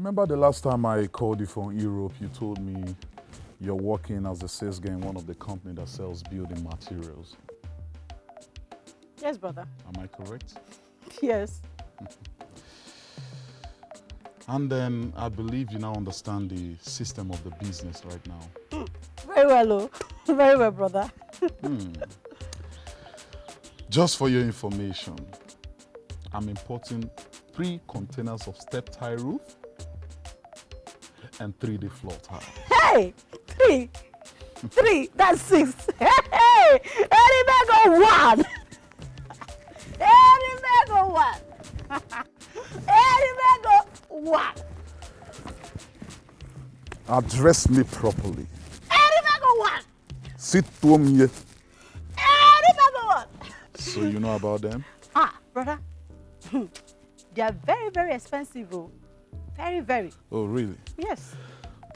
remember the last time I called you from Europe, you told me you're working as a sales guy in one of the companies that sells building materials. Yes, brother. Am I correct? Yes. And then I believe you now understand the system of the business right now. Very well, oh. Very well, brother. Just for your information, I'm importing 3 containers of step tile roof and 3D floor tile. Hey! 3! 3! That's 6! Hey! Any bag of 1! Any bag of 1! Any bag of 1! Address me properly. Any bag of 1! Sit to me. Any bag of 1! So you know about them? Ah, brother. They are very, very expensive. Oh. Very, very. Oh, really? Yes.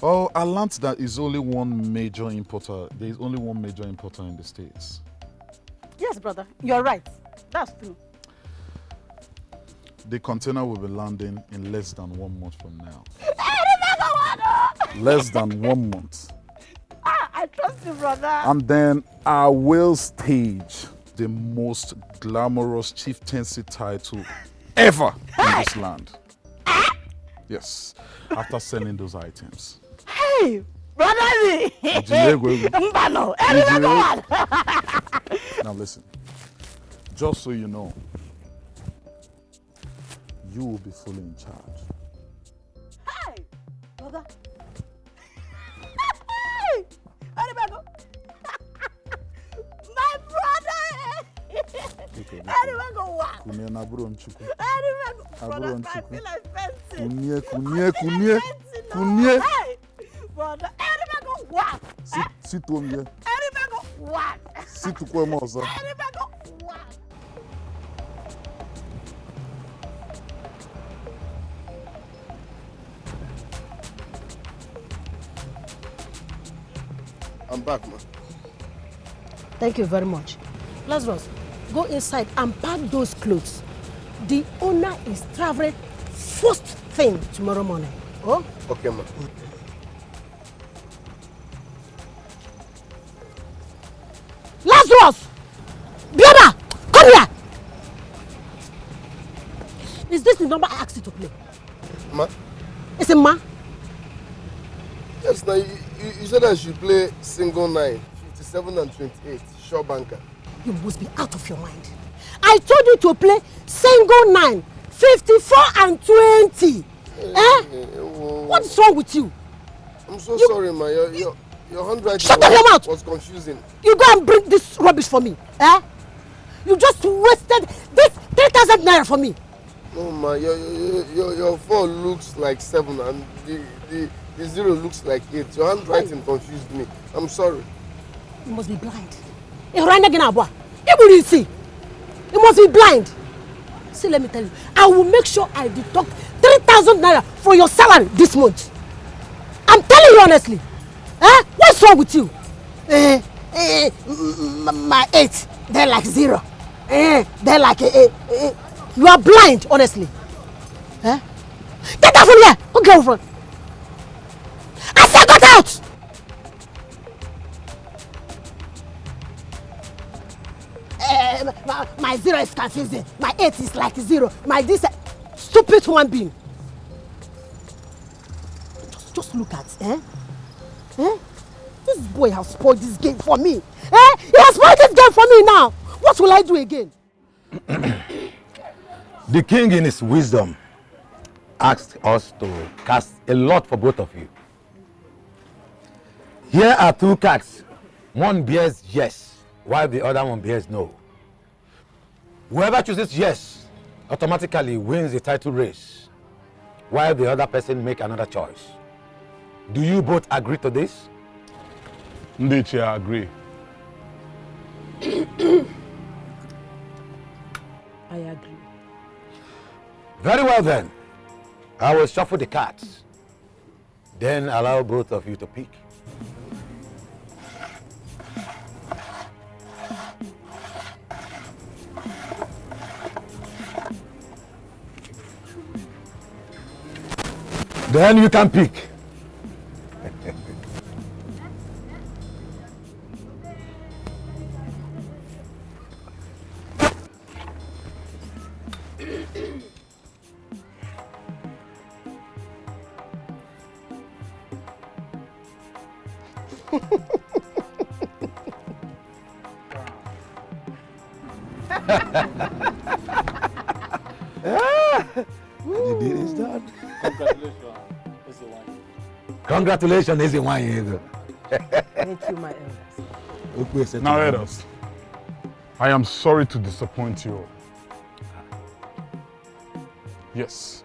Oh, I learned that is only one major importer. There is only one major importer in the States. Yes, brother. You're right. That's true. The container will be landing in less than 1 month from now. Oh. Less than 1 month. Ah, I trust you, brother. And then I will stage the most glamorous chieftaincy title ever in this land. Yes, after selling those items. Hey, brother! Now listen, just so you know, you will be fully in charge. Hey, brother! Hey, my brother! Sit to me. Sit to me. I'm back, man. Thank you very much. Lazarus, go inside and pack those clothes. The owner is traveling first thing tomorrow morning. Oh? Okay, man. Lazarus! Brother! Come here! Is this the number I asked you to play? Ma? It's a ma? Yes, now you said I should play single 9, 57 and 28, sure banker. You must be out of your mind. I told you to play single 9, 54 and 20. What's wrong with you? I'm so sorry, ma. Your handwriting Shut up your mouth! Was confusing. You go and bring this rubbish for me. You just wasted this 3,000 naira for me. No, ma. Your 4 looks like 7 and the 0 looks like 8. Your handwriting confused me. I'm sorry. You must be blind. You will see. You must be blind. See, let me tell you, I will make sure I deduct 3,000 naira for your salary this month. I'm telling you honestly. What's wrong with you? My 8, they're like 0. They're like you are blind, honestly. Get out from here. Go get over. I said get out. My 0 is confusing. My 8 is like 0. My this stupid human being. Just look at this boy has spoiled this game for me. He has spoiled this game for me now. What will I do again? The king in his wisdom asked us to cast a lot for both of you. Here are 2 cards. One bears yes, while the other one bears no. Whoever chooses yes automatically wins the title race, while the other person make another choice. Do you both agree to this? Ndiche, I agree. I agree. Very well then. I will shuffle the cards. Then allow both of you to pick. Then you can pick. The deal is done. Congratulations, is one year. Thank you, my elders. Now, elders, I am sorry to disappoint you all. Yes.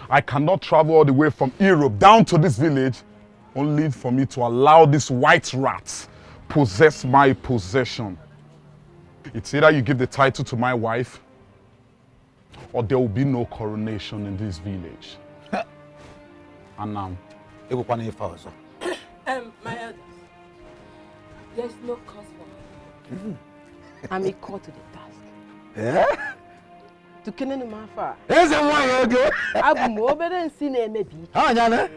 I cannot travel all the way from Europe down to this village only for me to allow these white rats possess my possession. It's either you give the title to my wife or there will be no coronation in this village. And now, My elders, there's no cause for it. I'm equal to the task. Yeah? To kill any mafa. Is it one year ago? I've more than seen a maybe. Ah, Yana?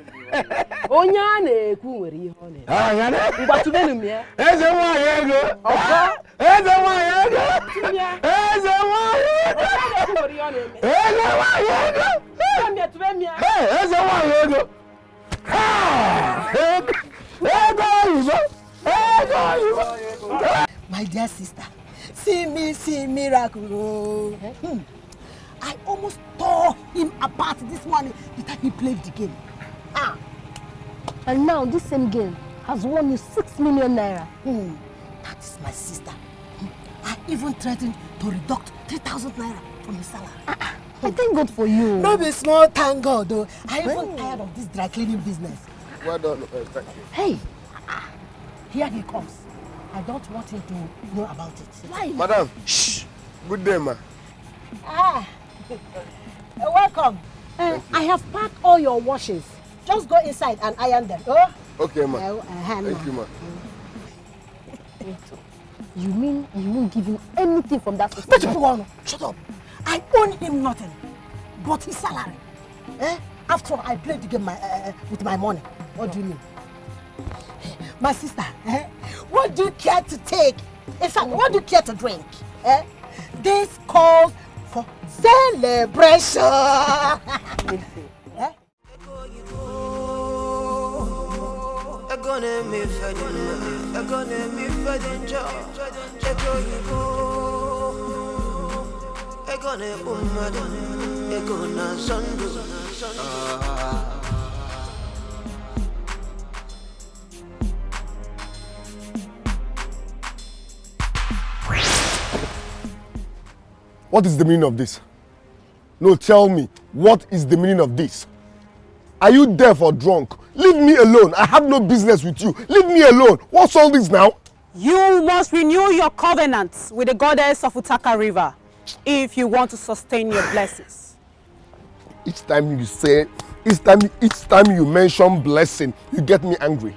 Onyane, Kuwari, honey. Ah, Yana? But to them, yeah. Is it 1 year ago? Okay. Is it 1 year ago? Is it 1 year ago? Is it 1 year ago? Hey, is it 1 year ago? My dear sister, see miracle. I almost tore him apart this morning the time he played the game. And now this same game has won you 6 million naira. That is my sister. I even threatened to deduct 3,000 naira from his salary. I thank God for you. Maybe small, thank God though. I even tired of this dry cleaning business. Well done, thank you. Hey, here he comes. I don't want him to know about it. Why? Madam, shh. Good day, ma. Welcome. I have packed all your washings. Just go inside and iron them. Oh? Okay, ma. Thank you, ma. You mean you won't give him anything from that system? But shut up. I owe him nothing but his salary. After all, I played the game with my money. What do you mean? My sister, what do you care to take? In fact, what do you care to drink? This calls for celebration. What is the meaning of this? No, tell me, what is the meaning of this? Are you deaf or drunk? Leave me alone. I have no business with you. Leave me alone. What's all this now? You must renew your covenants with the goddess of Utaka River if you want to sustain your blessings. Each time you mention blessing, you get me angry.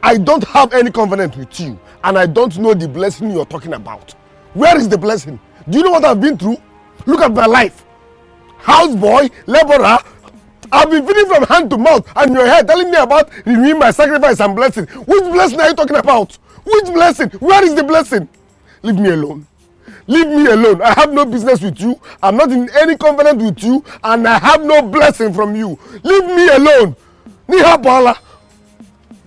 I don't have any covenant with you, and I don't know the blessing you're talking about. Where is the blessing? Do you know what I've been through? Look at my life. Houseboy, laborer. I've been feeding from hand to mouth, and you're here telling me about renewing my sacrifice and blessing. Which blessing are you talking about? Which blessing? Where is the blessing? Leave me alone. Leave me alone. I have no business with you. I'm not in any covenant with you, and I have no blessing from you. Leave me alone. Niha Bala.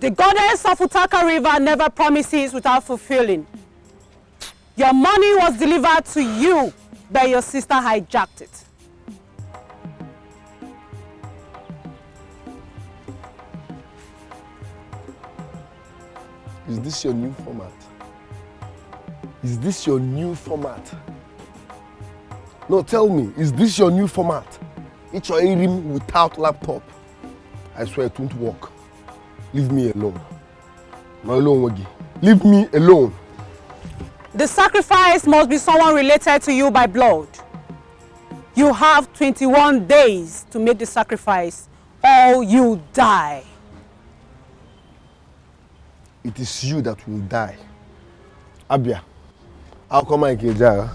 The goddess of Utaka River never promises without fulfilling. Your money was delivered to you, but your sister hijacked it. Is this your new format? Is this your new format? No, tell me, is this your new format? It's your room without laptop. I swear it won't work. Leave me alone. Leave me alone. The sacrifice must be someone related to you by blood. You have 21 days to make the sacrifice or you die. It is you that will die. Abia, how come I get Jara?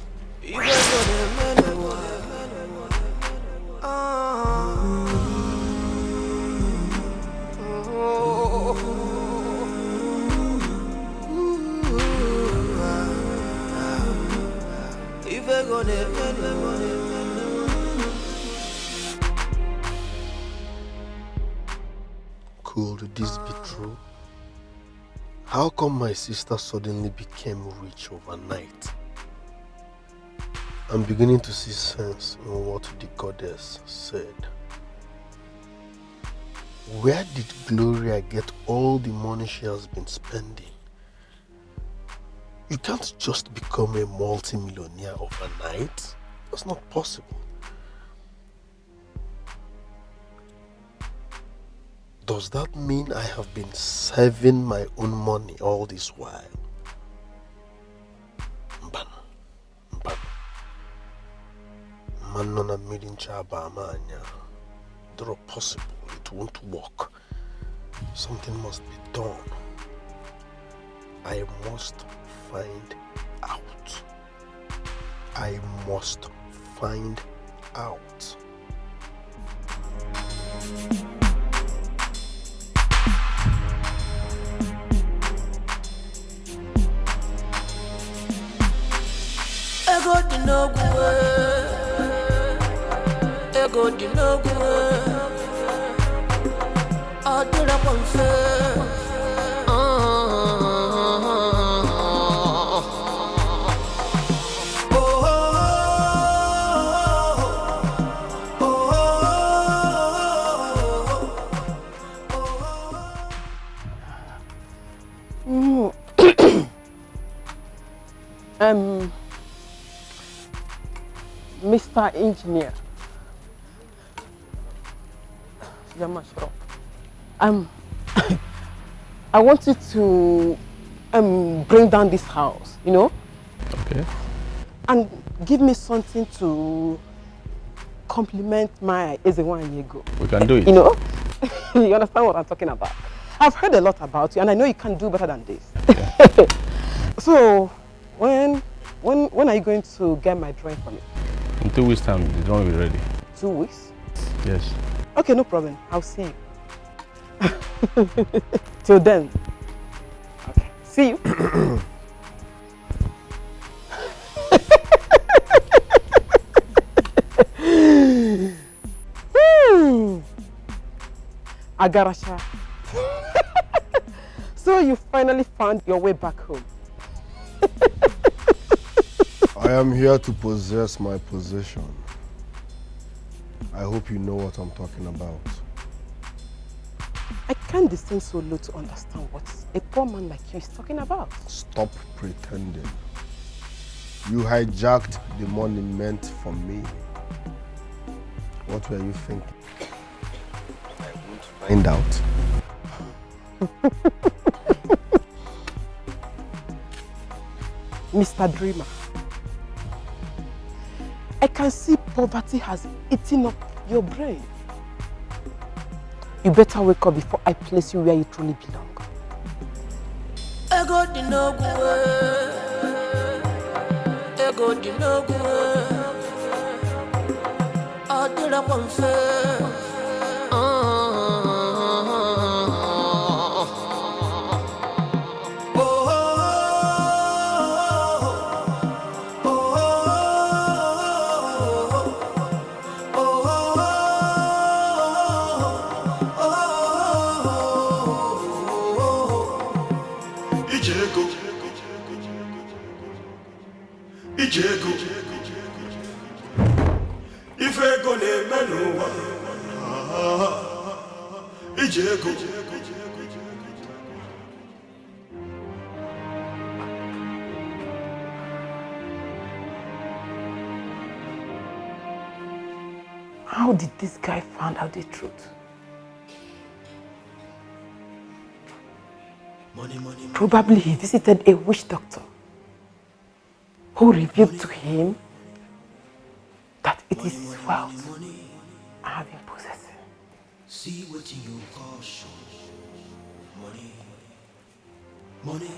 Could this be true? How come my sister suddenly became rich overnight? I'm beginning to see sense in what the goddess said. Where did Gloria get all the money she has been spending? You can't just become a multi-millionaire overnight. That's not possible. Does that mean I have been saving my own money all this while? Mbano. Manona midin chaba amanya. They're possible. It won't work. Something must be done. I must find out. I must find out. Ego di no gwe, ego di no gwe. Adura konfe, Mr. Engineer. I want you to bring down this house, you know? Okay. And give me something to compliment my Ezewanyego. We can do it. You know? You understand what I'm talking about? I've heard a lot about you and I know you can do better than this. Yeah. So, when are you going to get my drawing for me? In 2 weeks' time, the drawing will be ready. 2 weeks? Yes. Okay, no problem. I'll see you. Till then. Okay. See you. Agarasha. So you finally found your way back home. I am here to possess my possession. I hope you know what I'm talking about. I can't descend so low to understand what a poor man like you is talking about. Stop pretending. You hijacked the money meant for me. What were you thinking? I won't find out. Mr. Dreamer, I can see poverty has eaten up your brain. You better wake up before I place you where you truly belong. Ego di no gwe, ego di no gwe. Adura konfe. How did this guy find out the truth? Probably he visited a witch doctor who revealed to him that it is his wealth I have been possessing. See what you call show. Money.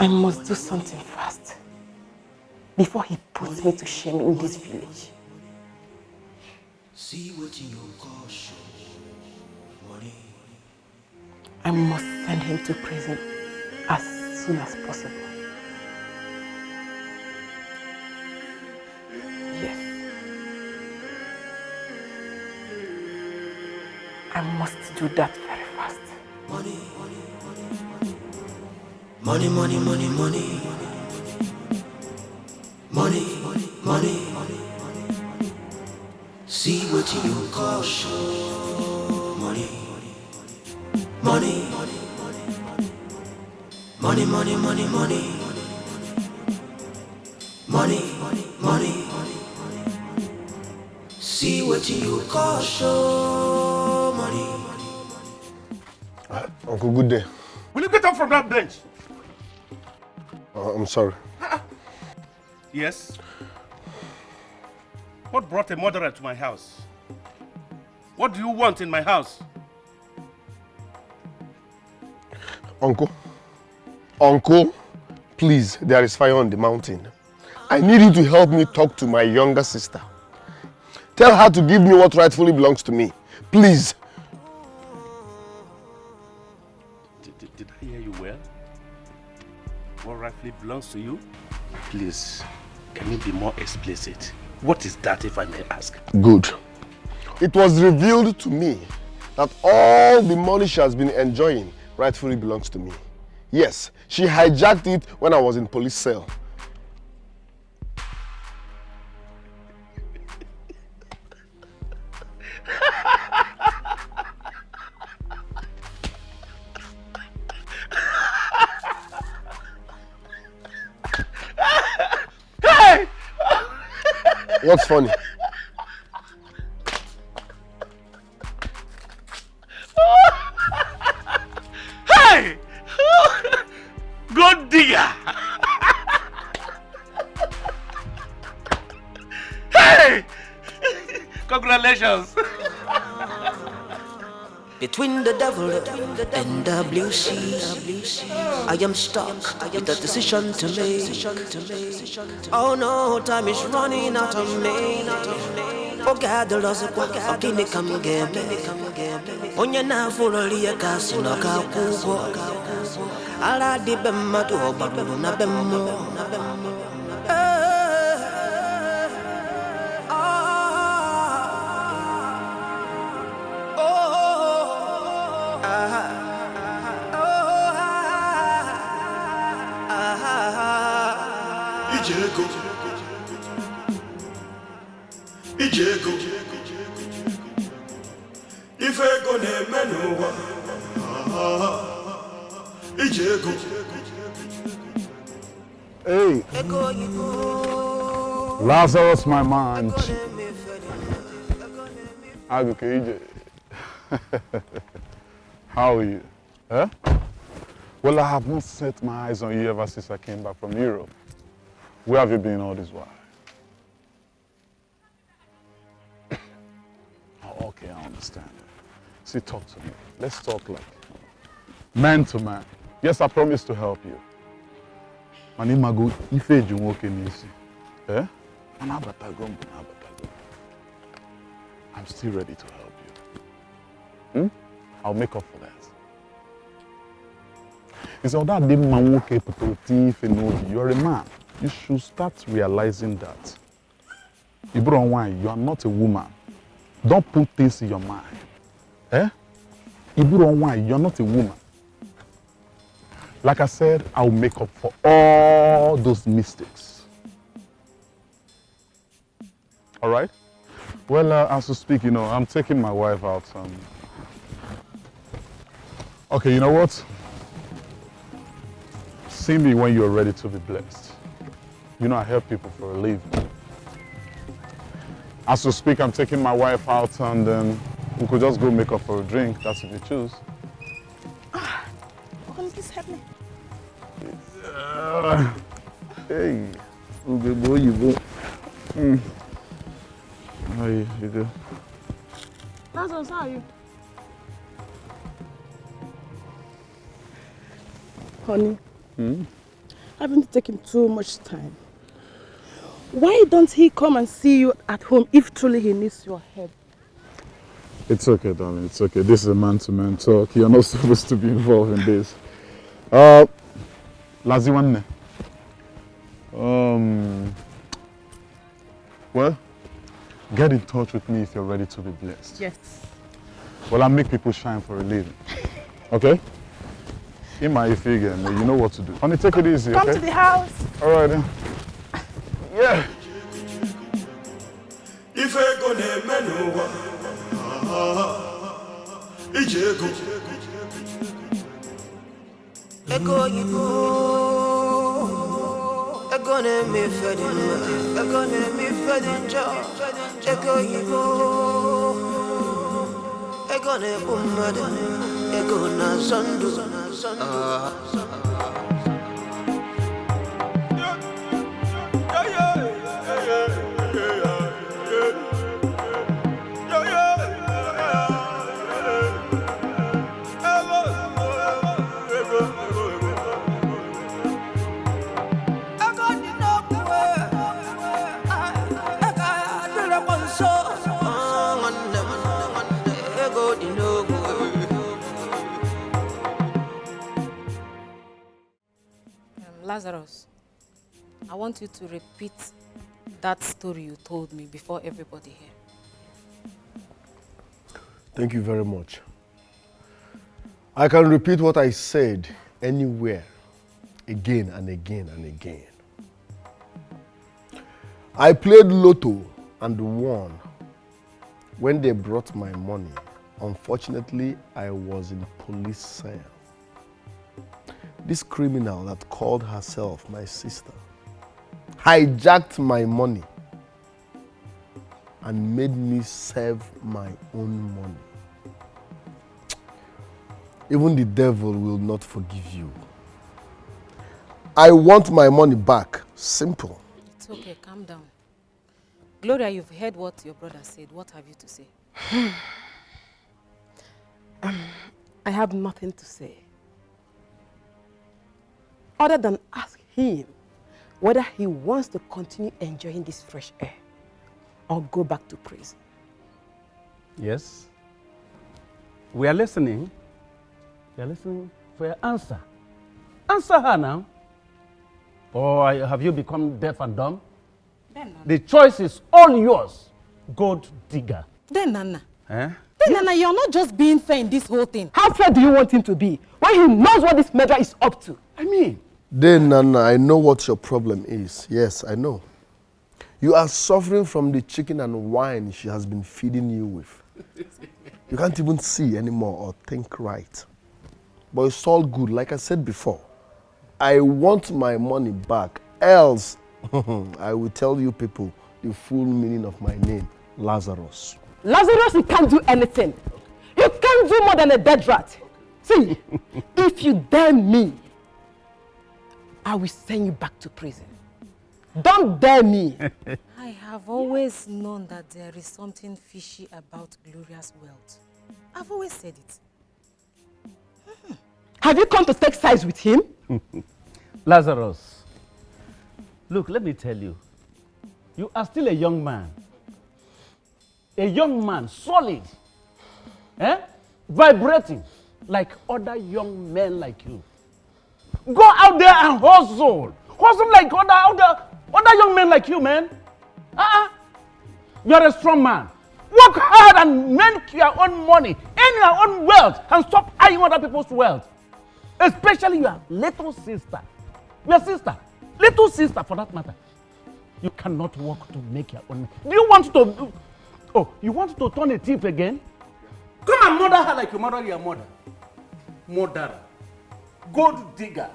I must do something fast before he puts me to shame in this village. See what you call show. Money. I must send him to prison as soon as possible. Yes. I must do that very fast. Money, money, money, money, money. Money, money, see what you call show. Money, money, money, money, money, money. Money, money, see what you call show. Money. Uncle, good day. Will you get up from that bench? I'm sorry. Yes. What brought a murderer to my house? What do you want in my house? Uncle, please, there is fire on the mountain. I need you to help me talk to my younger sister. Tell her to give me what rightfully belongs to me. Please. Did I hear you well? What rightfully belongs to you? Please, can you be more explicit? What is that, if I may ask? Good. It was revealed to me that all the money she has been enjoying rightfully belongs to me. Yes, she hijacked it when I was in police cell. Hey! What's funny? Hey! Good digger! Hey! Congratulations! Between the devil and the blue sea, I am stuck with a decision to make. Oh no, time is running out of me. Oh God, the loss of what I didn't come again. Onye na fuloli ya kasi no kakugo. Ala di bemma to babu na bemmo. Ijeko Ifego ne menuwa Ijeko Hey Lazarus, my man. How are you? Huh? Well, I have not set my eyes on you ever since I came back from Europe. Where have you been all this while? Oh, okay, I understand. See, talk to me. Let's talk like man to man. Yes, I promise to help you. My name is Iwuoha. Eh? I'm still ready to help you. I'll make up for that. It's all that you're a man. You should start realizing that. You are not a woman. Don't put this in your mind. Eh? You're not a woman. Like I said, I'll make up for all those mistakes. All right? Well, as we speak, I'm taking my wife out. Okay, you know what? See me when you're ready to be blessed. I help people for a living. As we speak, I'm taking my wife out and we could just go make up for a drink. That's if you choose. Please help me. Hey, you How are you? You good? Lazarus, how are you? Honey, I haven't taken too much time. Why don't he come and see you at home if truly he needs your help? It's okay, darling. It's okay. This is a man-to-man talk. You're not supposed to be involved in this. Laziwanne. Well, get in touch with me if you're ready to be blessed. Yes. Well, I make people shine for a living. Okay? In my figure, you know what to do. Honey, take it easy, okay? Come to the house. All right, then. Yeah. If I go ne menuwa, Ijego. Ego yibo, ego ne mi fedin, ego ne mi fedin jo. Ego yibo, ego ne umade, ego na zandu. Lazarus, I want you to repeat that story you told me before everybody here. Thank you very much. I can repeat what I said anywhere, again and again and again. I played Lotto and won. When they brought my money, unfortunately, I was in police cell. This criminal that called herself my sister hijacked my money and made me serve my own money. Even the devil will not forgive you. I want my money back. Simple. It's okay, calm down. Gloria, you've heard what your brother said. What have you to say? I have nothing to say. Other than ask him whether he wants to continue enjoying this fresh air or go back to prison. Yes. We are listening. We are listening for your answer. Answer her now. Or have you become deaf and dumb? The choice is all yours, gold digger. Then, Nana. Eh? Then, Nana, you're not just being fair in this whole thing. How fair do you want him to be when he knows what this murder is up to? I mean, Then, Nana, I know what your problem is. Yes, I know. You are suffering from the chicken and wine she has been feeding you with. You can't even see anymore or think right. But it's all good. Like I said before, I want my money back. Else, I will tell you people the full meaning of my name, Lazarus. Lazarus, you can't do anything. You can't do more than a dead rat. See, if you dare me, I will send you back to prison. Don't dare me. I have always known that there is something fishy about Gloria's wealth. I've always said it. Have you come to take sides with him? Lazarus, look, let me tell you. You are still a young man. A young man, solid. Vibrating like other young men like you. Go out there and hustle. Hustle like other young men like you, man. You're a strong man. Work hard and make your own money, earn your own wealth, and stop eyeing other people's wealth. Especially your little sister. Your sister. Little sister, for that matter. You cannot work to make your own. Do you want to... Oh, you want to turn a thief again? Come and murder her like you murder your mother. Murderer. Gold digger.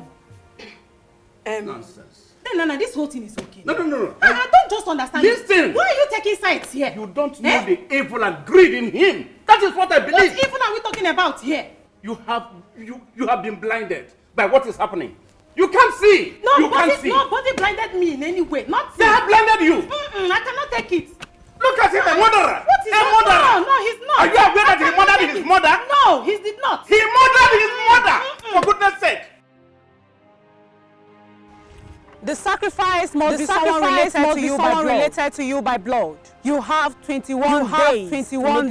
Nonsense. Then, Nana, this whole thing is okay. No. I don't just understand. Listen. Why are you taking sides here? You don't know the evil and greed in him. That is what I believe. What evil are we talking about here? You have been blinded by what is happening. You can't see. Nobody blinded me in any way. Not they have blinded you. I cannot take it. Look at him, a murderer. What is a murderer? No, he's not. Are you aware that he murdered his mother? No, he did not. He murdered his mother. For goodness sake. The sacrifice must be someone related to you by blood. You have 21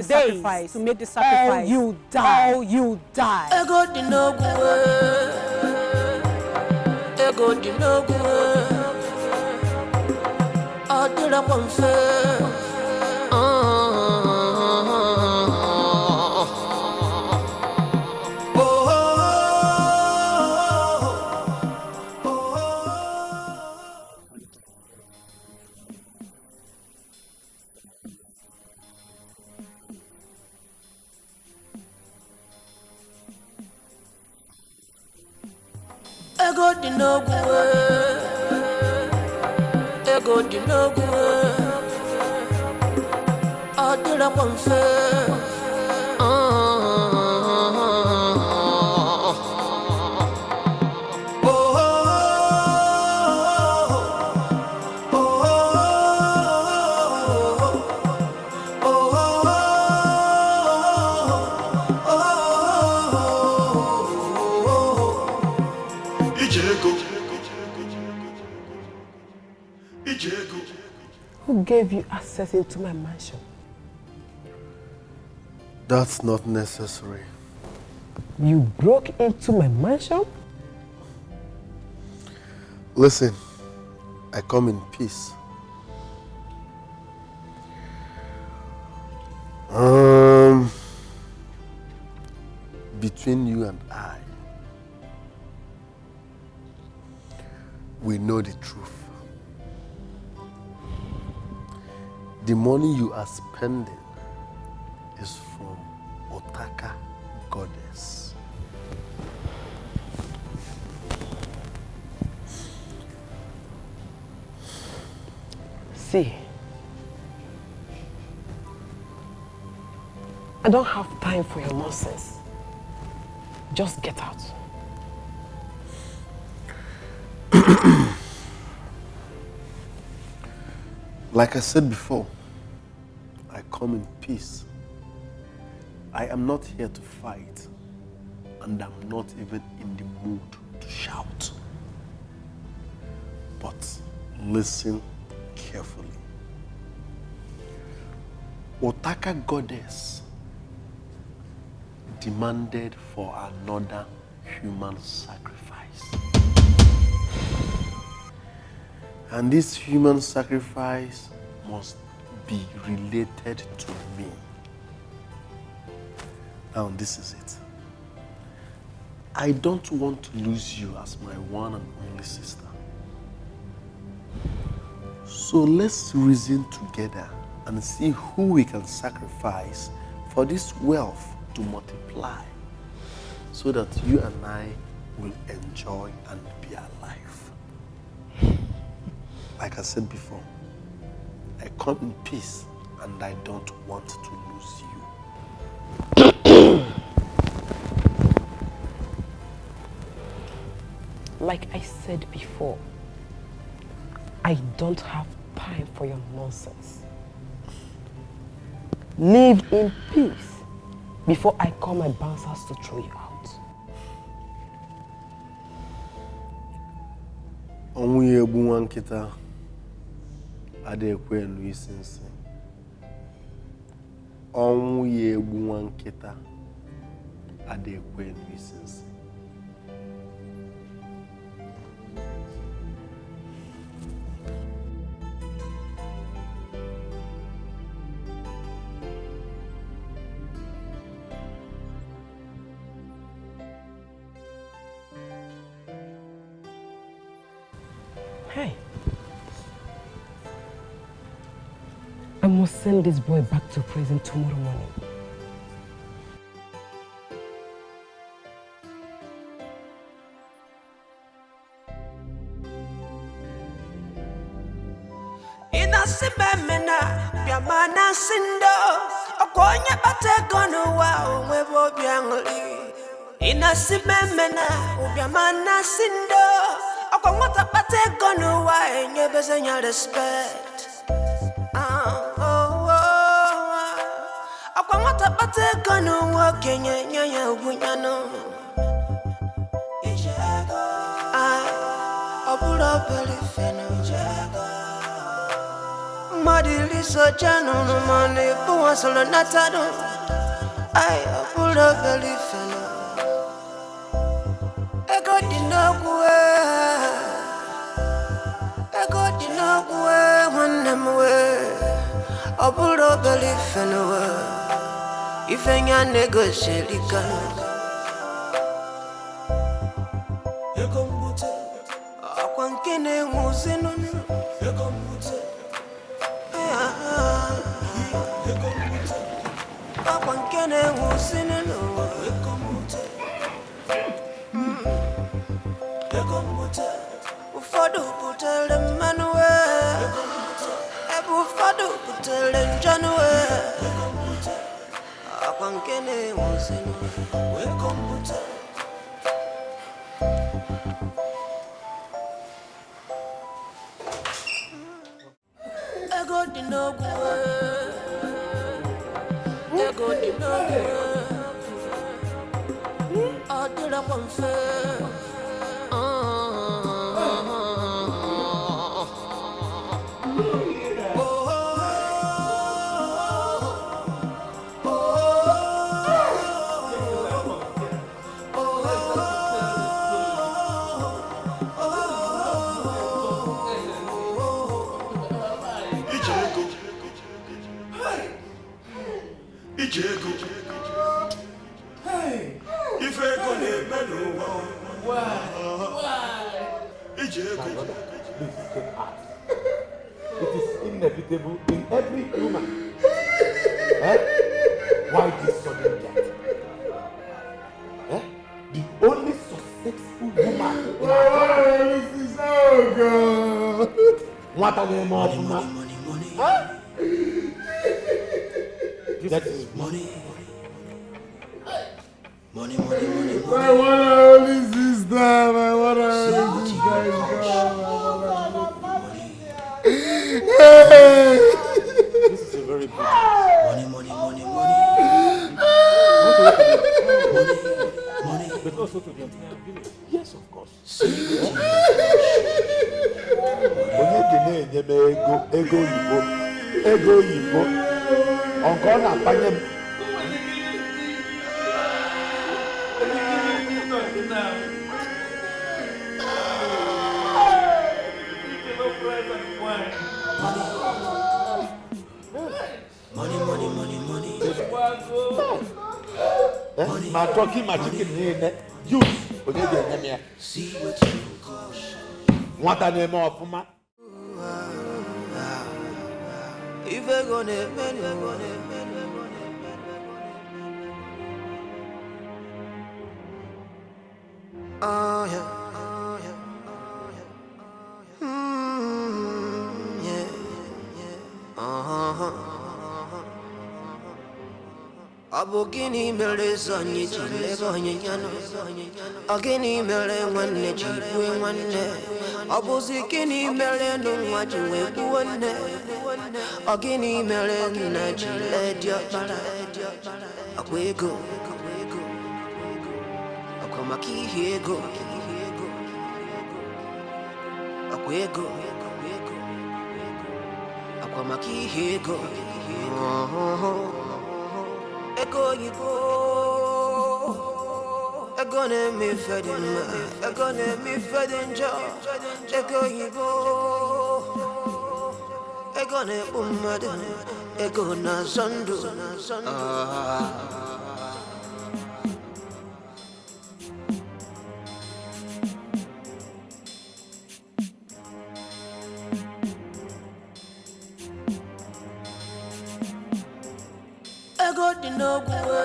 days to make the sacrifice. Or you die. Ego dinogu. Adira konfe. ego di no gwe, ego di no gwe. Adira konfe, Who gave you access into my mansion? That's not necessary. You broke into my mansion? Listen, I come in peace. Between you and I, we know the truth. The money you are spending is from Otaka goddess. See, I don't have time for your nonsense. Just get out. Like I said before, I come in peace. I am not here to fight, and I'm not even in the mood to shout. But listen carefully. Otaka goddess demanded for another human sacrifice. And this human sacrifice must be related to me. Now, this is it. I don't want to lose you as my one and only sister. So let's reason together and see who we can sacrifice for this wealth to multiply so that you and I will enjoy and be alive. Like I said before, I come in peace and I don't want to lose you. Like I said before, I don't have time for your nonsense. Live in peace before I call my bouncers to throw you out. Nwankwo adekwe enu isi nsi. Ọnwụ ya egbu nwa nkịta adekwe enu isi nsi. Hey, I must send this boy back to prison tomorrow morning. Inasibemena, biamana sindo, okonya bategono wa onwebo biangli. Inasibemena, biamana sindo, okonya bategono wa enyebezenya respect. Okonya bategono wa Kenya nyanya ugunyano. Obula belifeno jago. Madili so jano no money, but once on a natado. I pulled up belly fellow. I got the no I got the no one them away. I pulled up belly fellow. If any negotiate, you can. You come put it. I can't get a moussin on you. You come put it. Ufadu putele manwe Ebu fadu putele njanwe Akwankene wonsenu Wekombute Ego dinogwe Ego dinogwe Adira kwamfe Ijeko. If I go to Menu, why? Ijeko. It is inevitable in every human. Why this sudden death? The only successful woman. This is so good. What are they more? Money. That is money. Money. My one and only sister, my one and only sister. This is a very good. Money. But also to the entire village. Yes, of course. Ego yibo. Encore na panye. Money. My turkey, my chicken, you. See what you cause. What are they more for my? If I go to Abogini mere zonyi chilego nyanyano Agini mere wanne chibwe wanne Abozikini mere nungwa jiwe buwanne Agini mere na chile diopara Akwego Akwamaki hego Akwego Akwamaki hego Ego yibo, ego ne mi fedin ma, ego ne mi fedin jo. Ego yibo, ego ne umade, ego na zandu. Ego di no gwe,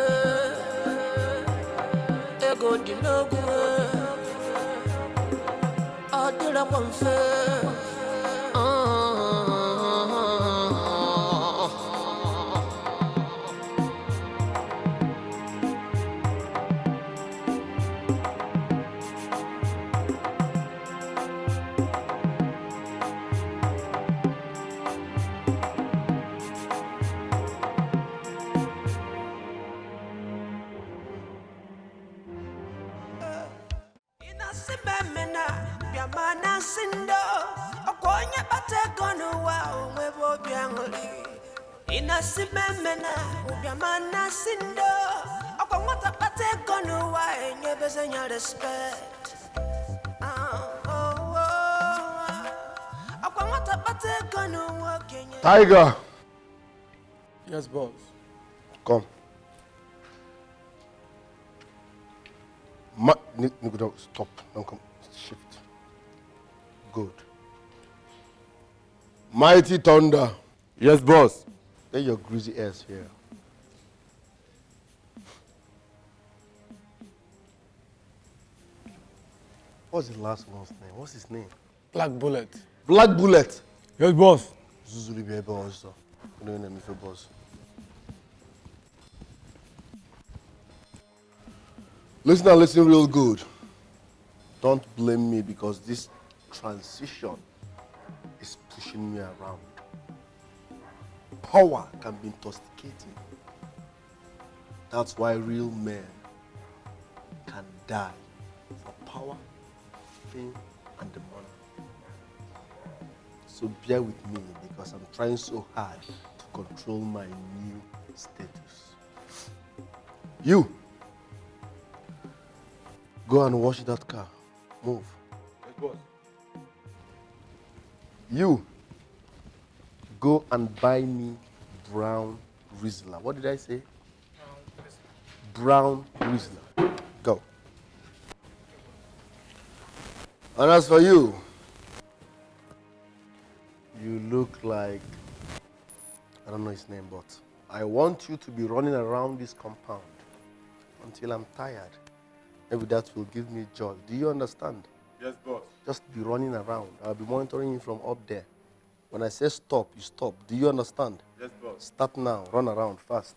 adira kwamfe. Inasimemena ubiamana sindo akwamata pate gonu wa enye bezenya respect akwamata pate gonu wa Kenya. Tiger. Yes, boss. Come. Nick, stop. Don't come. Shift. Good. Mighty Thunder. Yes, boss. Get your greasy ass here. What's the last one's name? What's his name? Black Bullet. Black Bullet. Yes, boss. Zuzuli be ebe also. No name if boss. Listen real good. Don't blame me because this transition is pushing me around. Power can be intoxicating. That's why real men can die for power, fame, and the money. So bear with me because I'm trying so hard to control my new status. You, go and wash that car. Move. Yes, boss. You, go and buy me brown Rizla. What did I say? Brown Rizla. Go. And as for you, you look like, I don't know his name, but I want you to be running around this compound until I'm tired. Maybe that will give me joy. Do you understand? Yes, boss. Just be running around. I'll be monitoring you from up there. When I say stop, you stop. Do you understand? Yes, boss. Start now. Run around fast.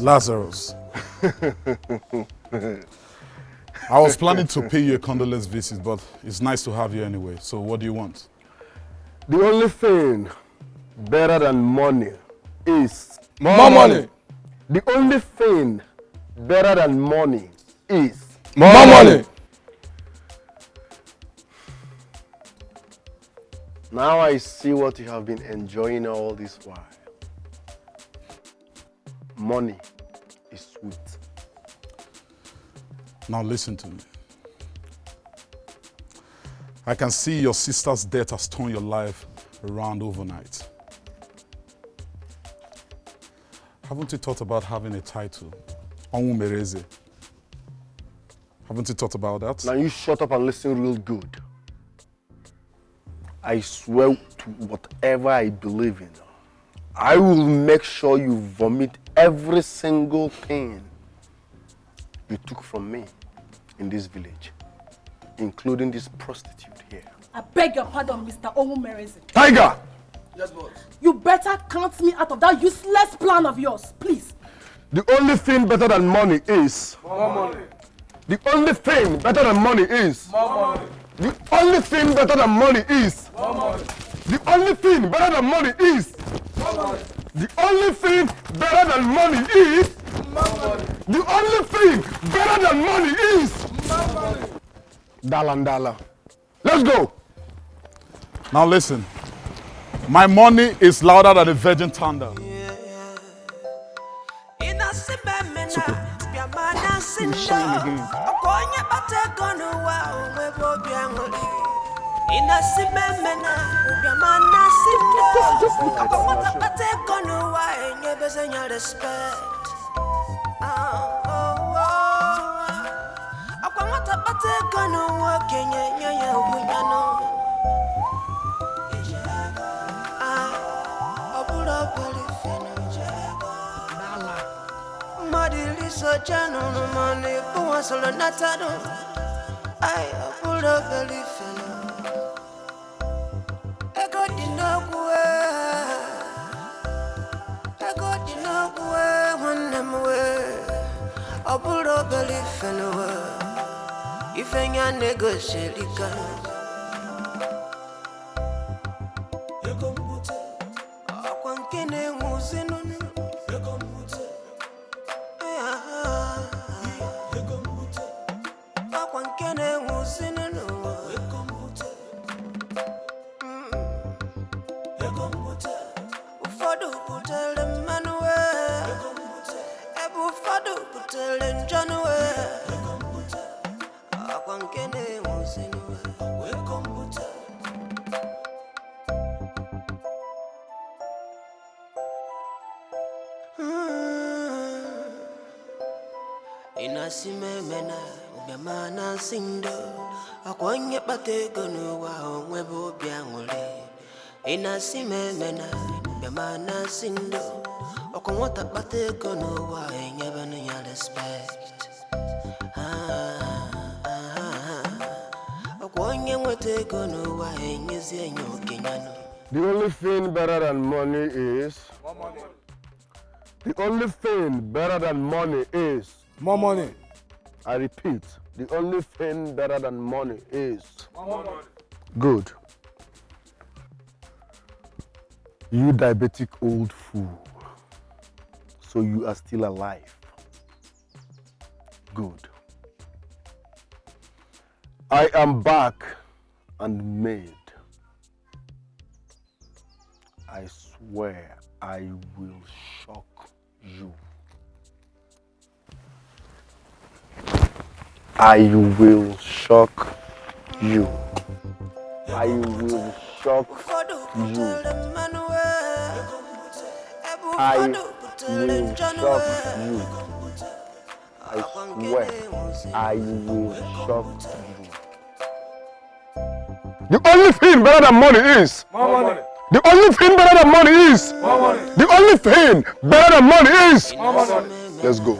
Lazarus. I was planning to pay you a condolence visit, but it's nice to have you anyway. So what do you want? The only thing better than money is more money. The only thing better than money is more money. Now I see what you have been enjoying all this while. Money is sweet. Now listen to me. I can see your sister's death has turned your life around overnight. Haven't you thought about having a title? Onwuka. Haven't you thought about that? Now you shut up and listen real good. I swear to whatever I believe in, I will make sure you vomit every single thing you took from me in this village, including this prostitute here. I beg your pardon, Mr. Onwuka. Tiger! Yes, boss. You better count me out of that useless plan of yours, please. The only thing better than money is more money. The only thing better than money is more money. The only thing better than money is more money. The only thing better than money is more money. The only thing better than money is more money. The only thing better than money is more money. Dalandala. Let's go. Now listen. My money is louder than a virgin thunder. It's okay. You shine again. Just look at it. searching on the money, who wants to learn that I do? I pulled up belly fellow. I got the no way, when I'm away. I pulled up belly fellow. If I can negotiate, you can. Inasimemena ubyamana sindo akwanye batego no wa onwebo byangole inasimemena ubyamana sindo akwata batego no wa enyabana ya respect akwanye mwetego no wa enyezi enyo kenyano. The only thing better than money is more money. The only thing better than money is more money. I repeat, the only thing better than money is more money. Good. You diabetic old fool. So you are still alive. Good. I am back and made. I swear I will shock you. I will shock you. I will shock you. I will shock you. I swear I will shock you. The only thing better than money is more money. The only thing better than money is more money. The only thing better than money is more money. Let's go.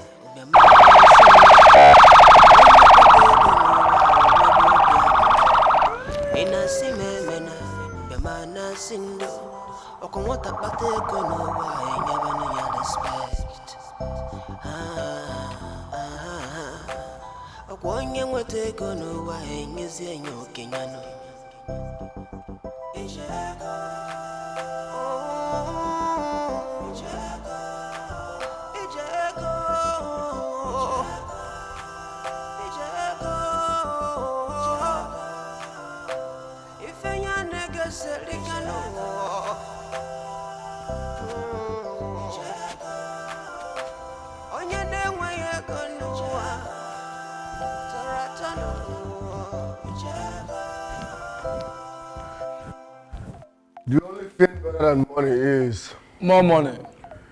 The only thing better than money is more money.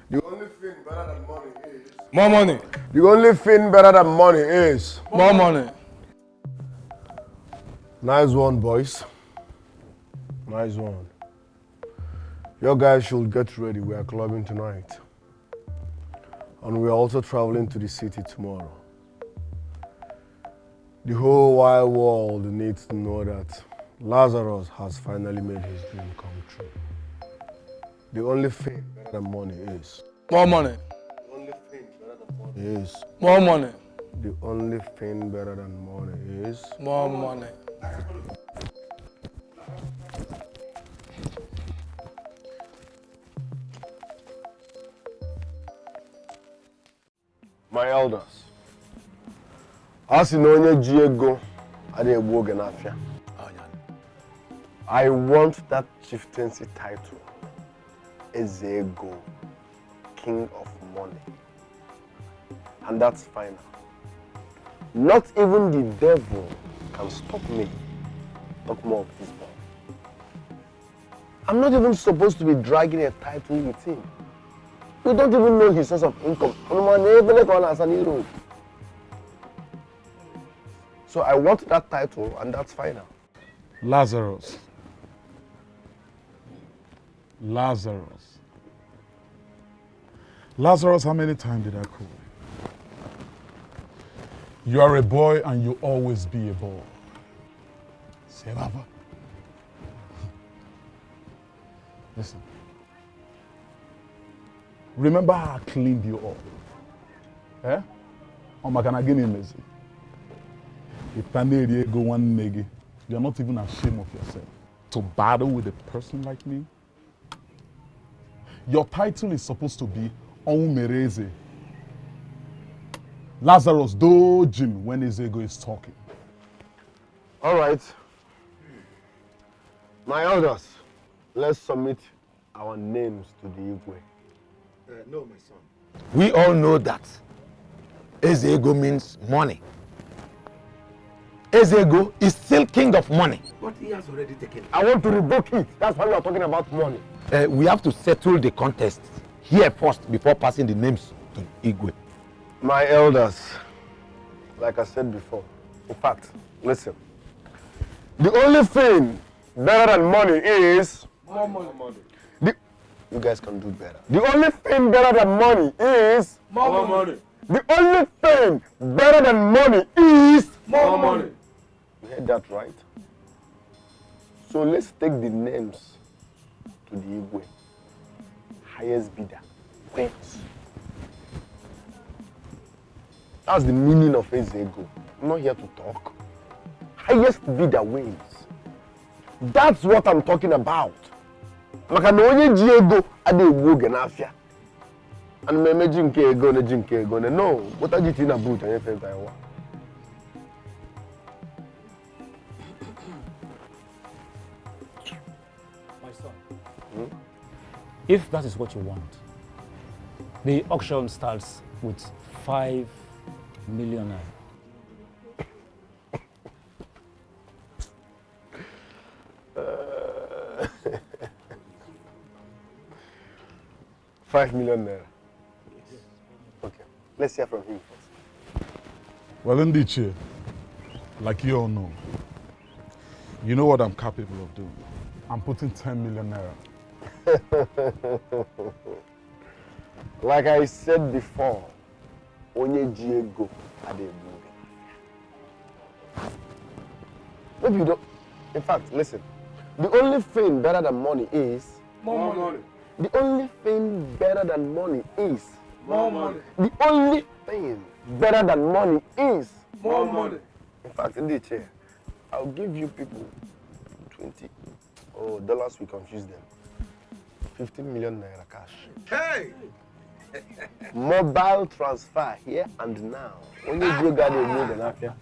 The only thing better than money is more money. The only thing better than money is more money. Nice one, boys. Nice one. Your guys should get ready. We are clubbing tonight. And we are also traveling to the city tomorrow. The whole wide world needs to know that Lazarus has finally made his dream come true. The only thing better than money is more money. The only thing better than money is more money. The only thing better than money is more money. My elders, as you know, Diego, I want that chieftaincy title, Ezego, King of Money. And that's final. Not even the devil can stop me. Talk more of this boy. I'm not even supposed to be dragging a title with him. We don't even know his source of income. So I want that title, and that's final. Lazarus. Lazarus. Lazarus, how many times did I call you? You are a boy and you'll always be a boy. Say, Baba. Listen. Remember how I cleaned you up? Eh? Oh my God, again in Messi. You're not even ashamed of yourself to battle with a person like me. Your title is supposed to be Onwumereze. Lazarus dojin when his ego is talking. All right. My elders, let's submit our names to the Igwe. No, my son. We all know that Ezego means money. Ezego is still king of money. But he has already taken it. I want to revoke it. That's why we are talking about money. We have to settle the contest here first before passing the names to Igwe. My elders, like I said before, in fact, listen. The only thing better than money is... More money. You guys can do better. The only thing better than money is... More money. The only thing better than money is... More money. You heard that right? So let's take the names to the Igwe. Highest bidder. Wait. That's the meaning of Ezego. I'm not here to talk. Highest bidder wins. That's what I'm talking about. Maka na onye ji ego ade egbu oge n'afia. And me meji nke ego na ji nke ego na no. What are you doing about anye fe ta yawa? My son. If that is what you want, the auction starts with 5 million naira. 5 million naira. Yes. Okay, let's hear from him first. Well, Ndiche, like you all know, you know what I'm capable of doing. I'm putting 10 million naira. Like I said before, onye jiego ade buge. Maybe you don't. In fact, listen. The only thing better than money is more money. The only thing better than money is more money. The only thing better than money is more money. In fact, in the chair, I'll give you people 20 dollars. We confuse them. 15 million naira cash. Hey! Mobile transfer here and now. When you do that, you move an affair.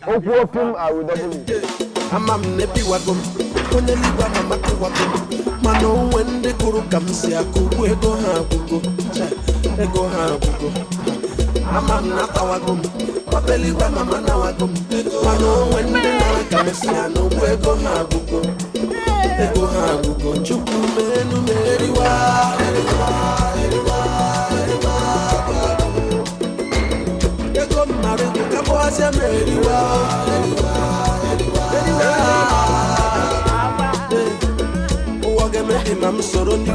Open, I will double it. I'm a nepi wagum. When the liwa mama wagum. Mano when the guru comes here, go ha. I'm not a wagum. Papeli wa mama na wagum. Mano when the liwa comes here, no go ha. Chuku menu meriwa. I'm so don't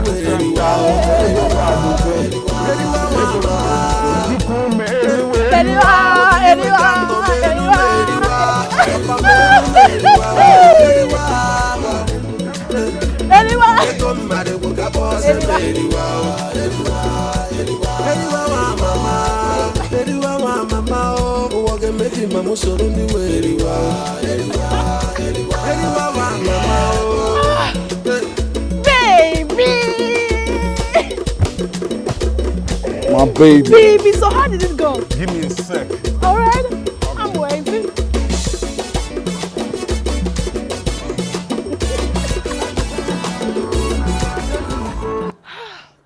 My baby. Baby, so how did it go? Give me a sec. All right, I'm waiting.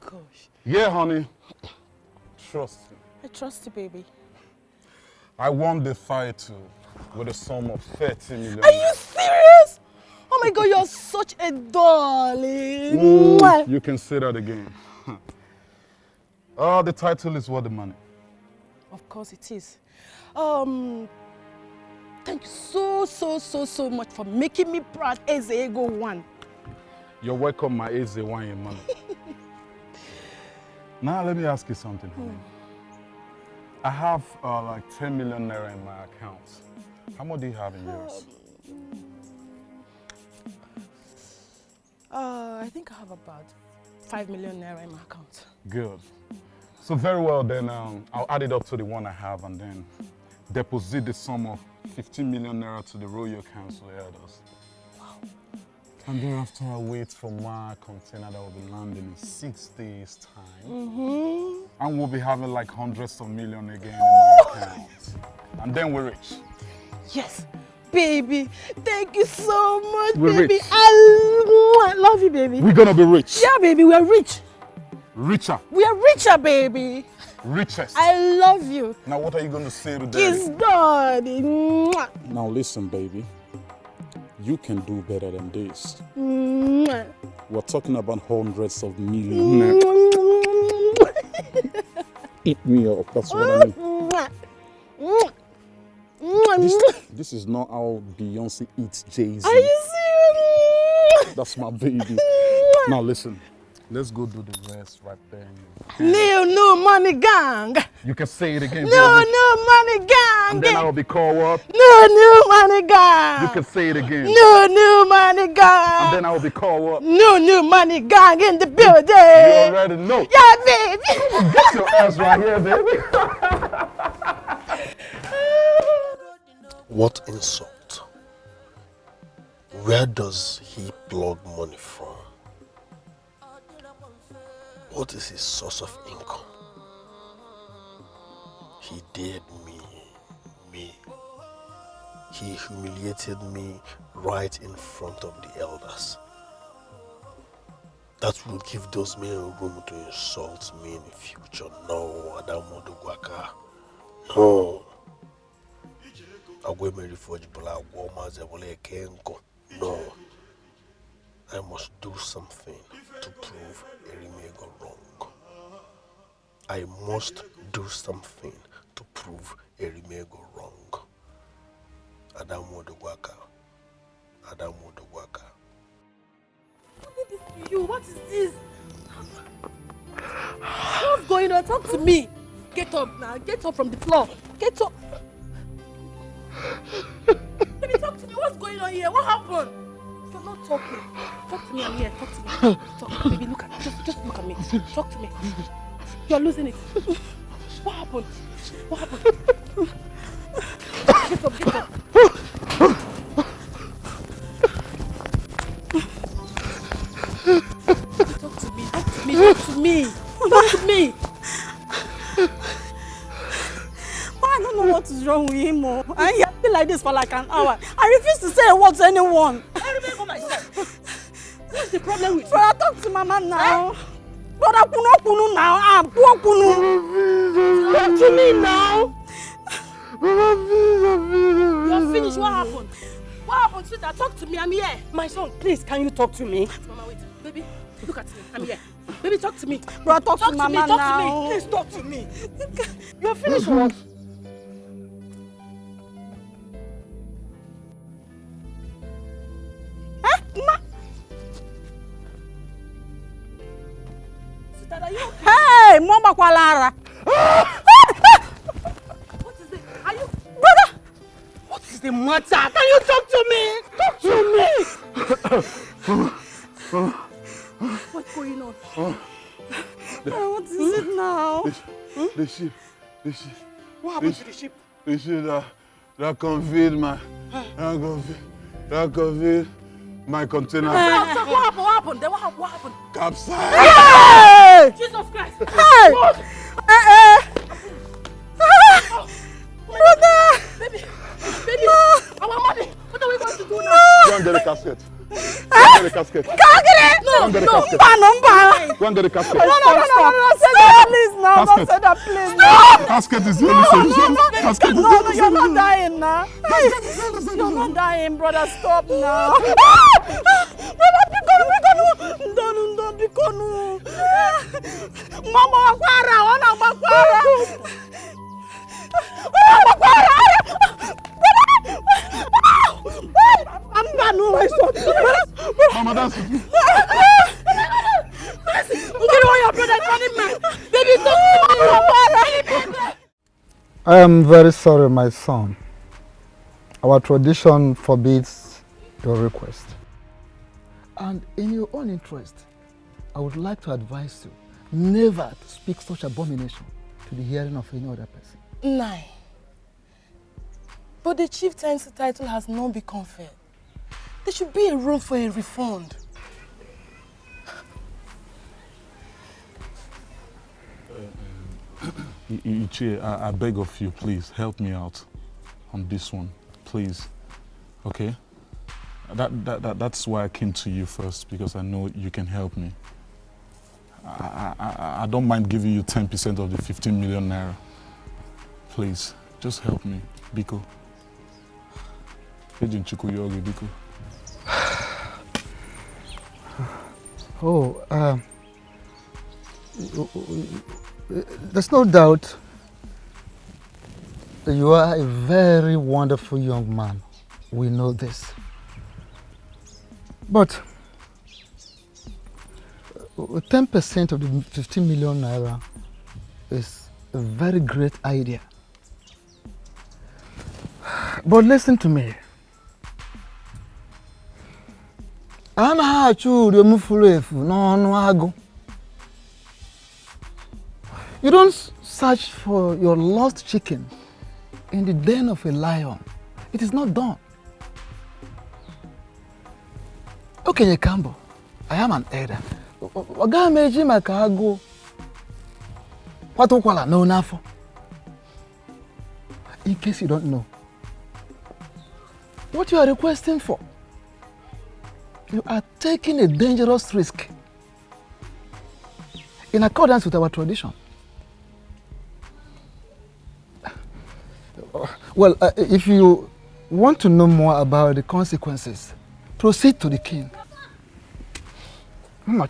Gosh. Yeah, honey. Trust me. I trust you, baby. I won the fight with a sum of 30 million. Are you serious? Oh my God, you're such a darling. You can say that again. The title is worth the money. Of course it is. Thank you so much for making me proud as Ego one. You're welcome, my Eze one in money. Now let me ask you something, honey. I have like 10 million naira in my account. How much do you have in yours? I think I have about 5 million naira in my account. Good. So very well then, I'll add it up to the one I have and then deposit the sum of 15 million naira to the Royal Council Elders. Wow. And thereafter I'll wait for my container that will be landing in 6 days' time. And we'll be having like hundreds of millions again in my account. And then we're rich. Yes, baby. Thank you so much, We're baby. rich. I love you, baby. We're gonna be rich. Yeah, baby, we are rich. Richer. We are richer, baby. Richest. I love you. Now what are you going to say to Kiss Daddy? Daddy. Now listen, baby. You can do better than this. We're talking about hundreds of millions. Eat me up, that's what I mean. This is not how Beyonce eats Jay-Z. Are you serious? That's my baby. Now listen, let's go do the rest right there. No money gang. You can say it again, No baby. money gang. And then I will be called up. No money gang. You can say it again. No money gang. And then I will be called up. No money gang in the building. You already know. Yeah, baby. Get your ass right here, baby. What insult? Where does he plug money from? What is his source of income? He dared me. He humiliated me right in front of the elders. That will give those men room to insult me in the future. No, Adamu Dugwaka. No. No. I must do something to prove Erimego wrong. I must do something to prove Erimego wrong. Adamu Dugwaka. Adamu Dugwaka. What is this? What's going on? Talk to me. Get up now. Get up from the floor. Get up. Baby, talk to me. What's going on here? What happened? You're not talking. Talk to me. I'm here. Talk to me. Talk. Baby, look at me. Just look at me. Talk to me. You're losing it. What happened? What happened? Get up. Get up. Talk to me. Talk to me. Talk to me. Talk to me. I don't know what is wrong with him. I feel like this for like an hour. I refuse to say a word to anyone. I remember myself. What's the problem with you? Brother, talk to Mama now. Brother, Kunu now. Kunu. Talk to me now. You're finished. What happened? What happened, sweetheart? Talk to me. I'm here. My son, please, can you talk to me? Mama, wait. Baby, look at me. I'm here. Baby, talk to me. Brother, talk to Mama now. Talk to me. Please talk to me. You're finished what? Ma. Are you okay? Hey, Mama Kwalara. What is it? Are you brother? What is the matter? Can you talk to me? Talk to me. What's going on? What is it now? The ship. What happened to the ship? The ship that conveyed my container. What happened? What happened? Capsize. Hey! Jesus Christ! Hey! Brother! Baby! Our money! What are we going to do now? Go and get the casket. Go and get the casket. Can't get it! No! Go and get the casket. Go and get the casket. No! Say that please now. Don't say that please. No! Casket is the only solution. Casket is the only solution. You're not dying now. You're not dying, brother. Stop now. Brother, Bikonu. Mama Wakwara. Mama, that's it. Look at all your brothers running, man. Baby, don't. I am very sorry, my son. Our tradition forbids your request. And in your own interest, I would like to advise you never to speak such abomination to the hearing of any other person. Nai. But the chieftaincy title has not been conferred. There should be a room for a refund. Ichie, I beg of you, please help me out on this one, please. Okay? That's why I came to you first, because I know you can help me. I don't mind giving you 10% of the 15 million naira. Please, just help me, Biko. Biko. Oh, there's no doubt that you are a very wonderful young man. We know this. But 10% of the 15 million naira is a very great idea. But listen to me. You don't search for your lost chicken in the den of a lion. It is not done. Okay, Kambo, I am an elder. In case you don't know, what you are requesting for, you are taking a dangerous risk in accordance with our tradition. Well, if you want to know more about the consequences, proceed to the king. You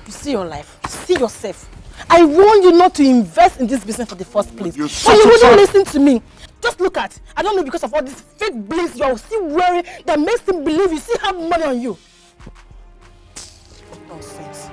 see your life, you see yourself. I warned you not to invest in this business for the first place. But you wouldn't listen to me. Just look at, I don't know, because of all this fake blinks you're still wearing that makes him believe you still have money on you. Nonsense.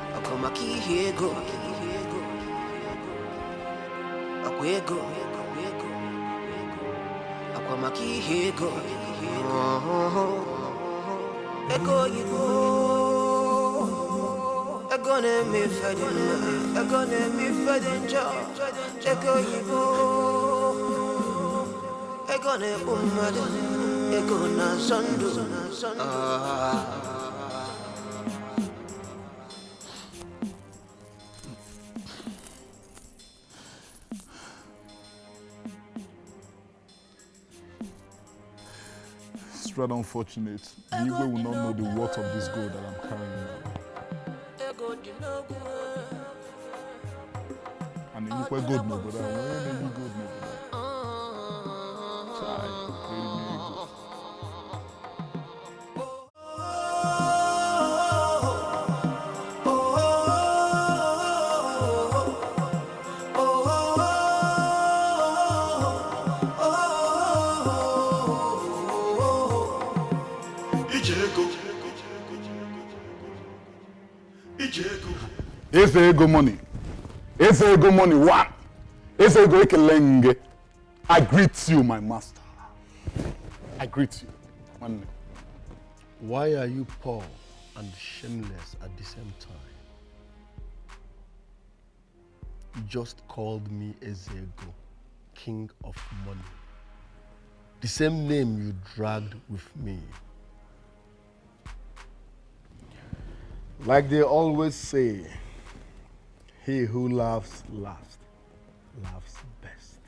It's rather unfortunate. The Igwe will not know the worth of this gold that I'm carrying now. And the Igwe gold no, but I want any gold no. It's ego money. It's ego money. One. It's ego ekelenge. I greet you, my master. I greet you. One. Why are you poor and shameless at the same time? You just called me Ezego, king of money. The same name you dragged with me. Like they always say, he who laughs last, laughs best.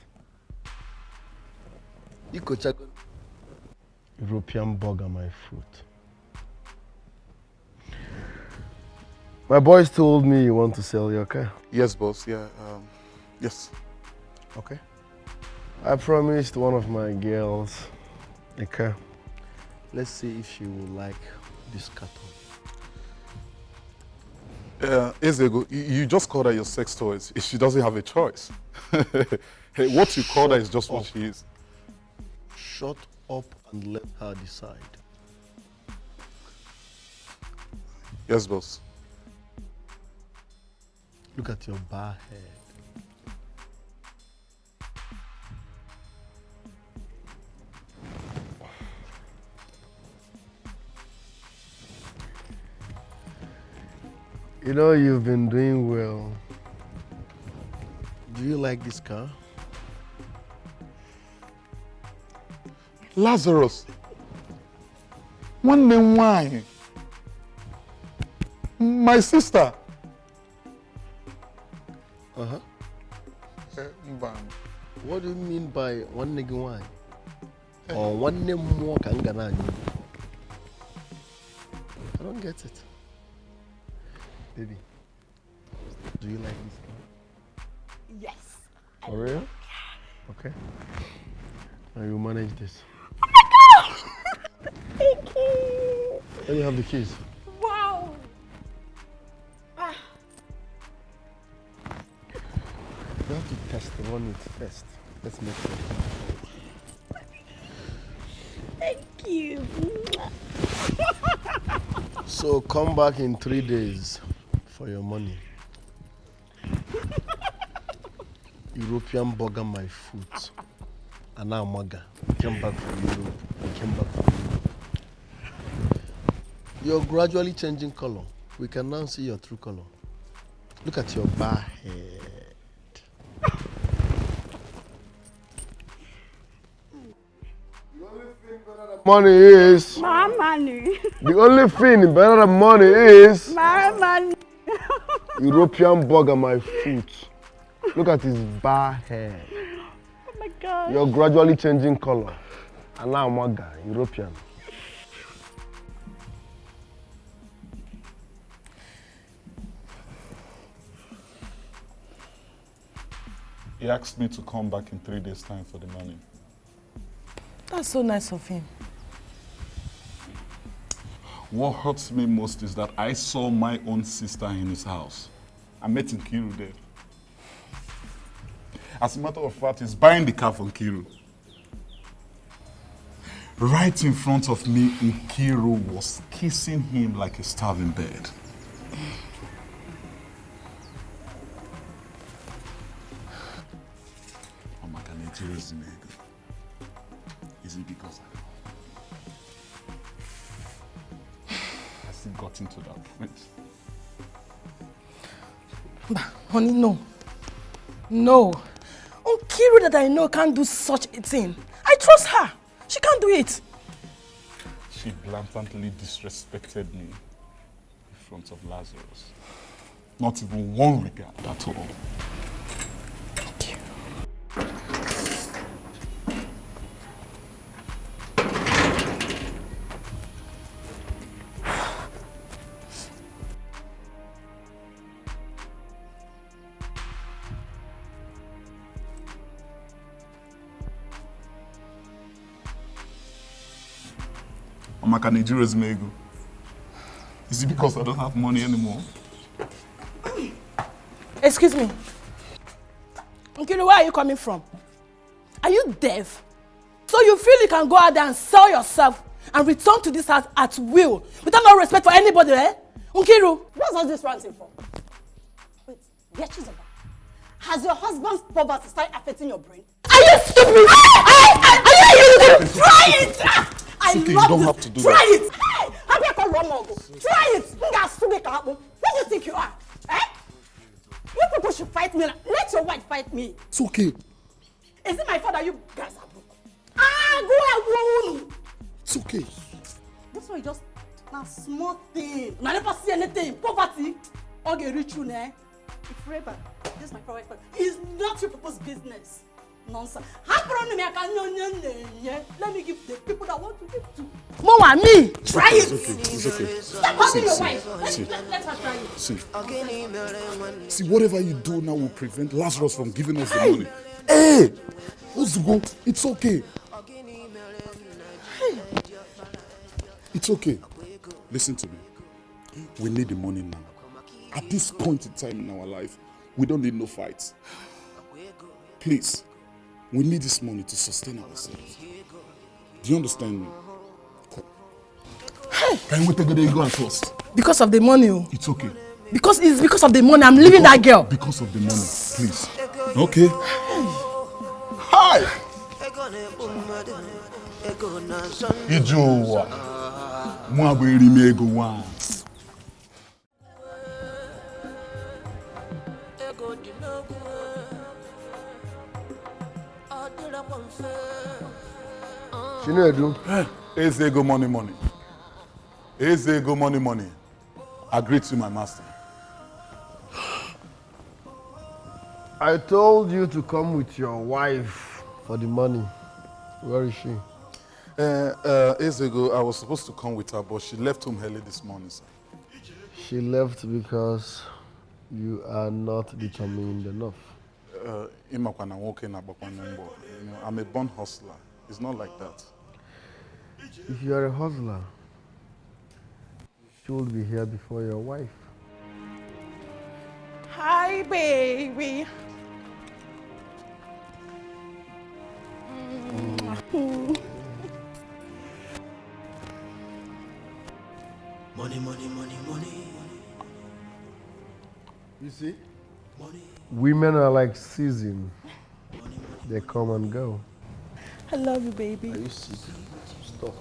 Okocha, European bug on my foot. My boys told me you want to sell your car. Yes, boss. Yeah. Yes. Okay. I promised one of my girls a car. Let's see if she will like this carton. Ezego, you just called her your sex toys. She doesn't have a choice. Hey, what you call her is just what she is. Shut up and let her decide. Yes, boss. Look at your bar head. You know, you've been doing well. Do you like this car? Lazarus. One name why? My sister. Uh-huh. What do you mean by one nigga wine? Or one name more kangana? I don't get it. Baby, do you like this car? Yes. For real? Okay. Now you manage this. Oh my God! Thank you. Then you have the keys. Wow. You have to test the run it first. Let's make sure. Thank you. So come back in 3 days for your money. European burger my foot. And now Maga. Came back from Europe. Came back from Europe. You're gradually changing color. We can now see your true color. Look at your bar head. Money is My money. the only thing better than money is My money. European burger my foot. Look at his bar head. Oh my God. You're gradually changing color. And now Maga, European. He asked me to come back in 3 days' time for the money. That's so nice of him. What hurts me most is that I saw my own sister in his house. I met Nkiru there. As a matter of fact, he's buying the car from Nkiru. Right in front of me, Nkiru was kissing him like a starving bird. Oh my God, Nigeria's nigga. Is it because I still got into that point? But, honey, no. No. Nkiru that I know can't do such a thing. I trust her. She can't do it. She blatantly disrespected me in front of Lazarus. Not even one regard at all. Thank you. Omaka Nigeria's Mego. Is it because I don't have money anymore? Excuse me. Nkiru, where are you coming from? Are you deaf? So you feel you can go out there and sell yourself and return to this house at will without no respect for anybody, eh? Nkiru, what's all this ranting for? Wait, Beatrice, has your husband's poverty started affecting your brain? Are you stupid? Are you try it? I okay, love you don't this. have to do Try that. it. Hey, have you called one more? Try it. Who do you think you are? Eh? You people should fight me. Let your wife fight me. It's okay. Is it my fault that you guys are broke? Go and It's okay. this one is just a small thing. I never see anything. Poverty. Okay, rich you, eh? Forever. This is my private part. It's not your people's business. Nonsense. Let me give the people that want to give to. Mama, me. Try it. It's okay. Stop hurting your wife. Let her try it. See, whatever you do now will prevent Lazarus from giving us the money. Hey! Ozugbo, it's okay. It's okay. Listen to me. We need the money now. At this point in time in our life, we don't need no fights. Please, we need this money to sustain ourselves. Do you understand me? Come. Can we take the go and first? Because of the money. It's okay. Because it's because of the money. I'm leaving that girl. Because of the money, please. Okay. Hi. Iwuoha. Mwabiri mego wa. Chinedu. Ezego money. Ezego money. Agree to my master. I told you to come with your wife for the money. Where is she? Ezego, I was supposed to come with her, but she left home early this morning, sir. She left because you are not determined enough. I'm a born hustler. It's not like that. If you are a hustler, you should be here before your wife. Hi, baby. Money. You see? Women are like season. They come and go. I love you, baby. Are you sick? Stop.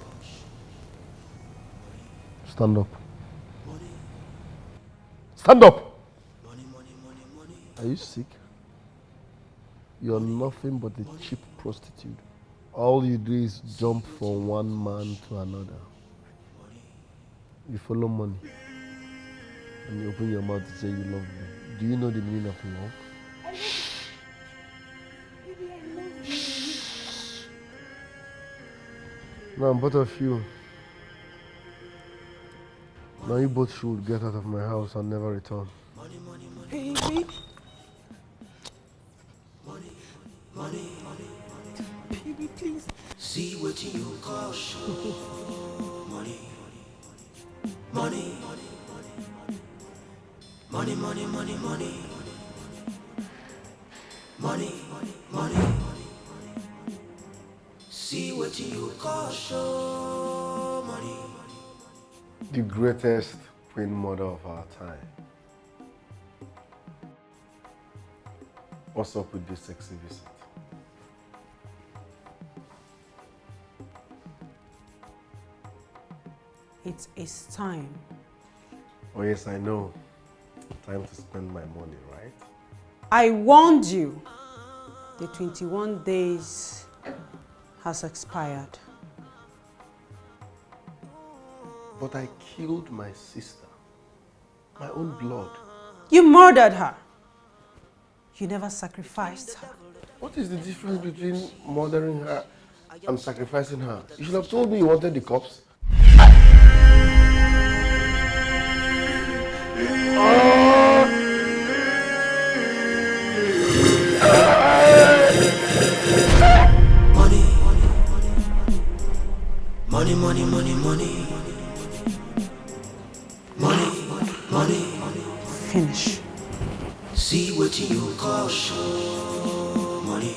Stand up. Stand up! Are you sick? You're nothing but a cheap prostitute. All you do is jump from one man to another. You follow money. And you open your mouth to say you love me. Do you know the meaning of love? Now, both of you. Now you both should get out of my house and never return. Baby. Baby, please. See what you call show. Money. See what you call show. Money. The greatest queen mother of our time. What's up with this sexy visit? It is time. Oh yes, I know. Time to spend my money, right? I warned you. The 21 days has expired. But I killed my sister. My own blood. You murdered her. You never sacrificed her. What is the difference between murdering her and sacrificing her? You should have told me you wanted the cops. Money. Finish. See what you call show. Money.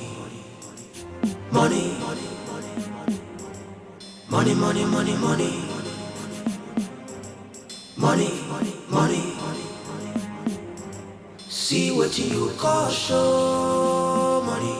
See what you call show. Money.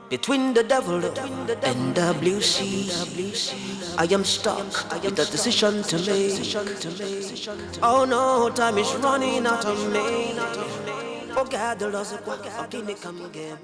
Between the devil and the blue sea, I am stuck with a decision to make. Oh no, time is running out of me. Oh, God, the loss of what? Come again.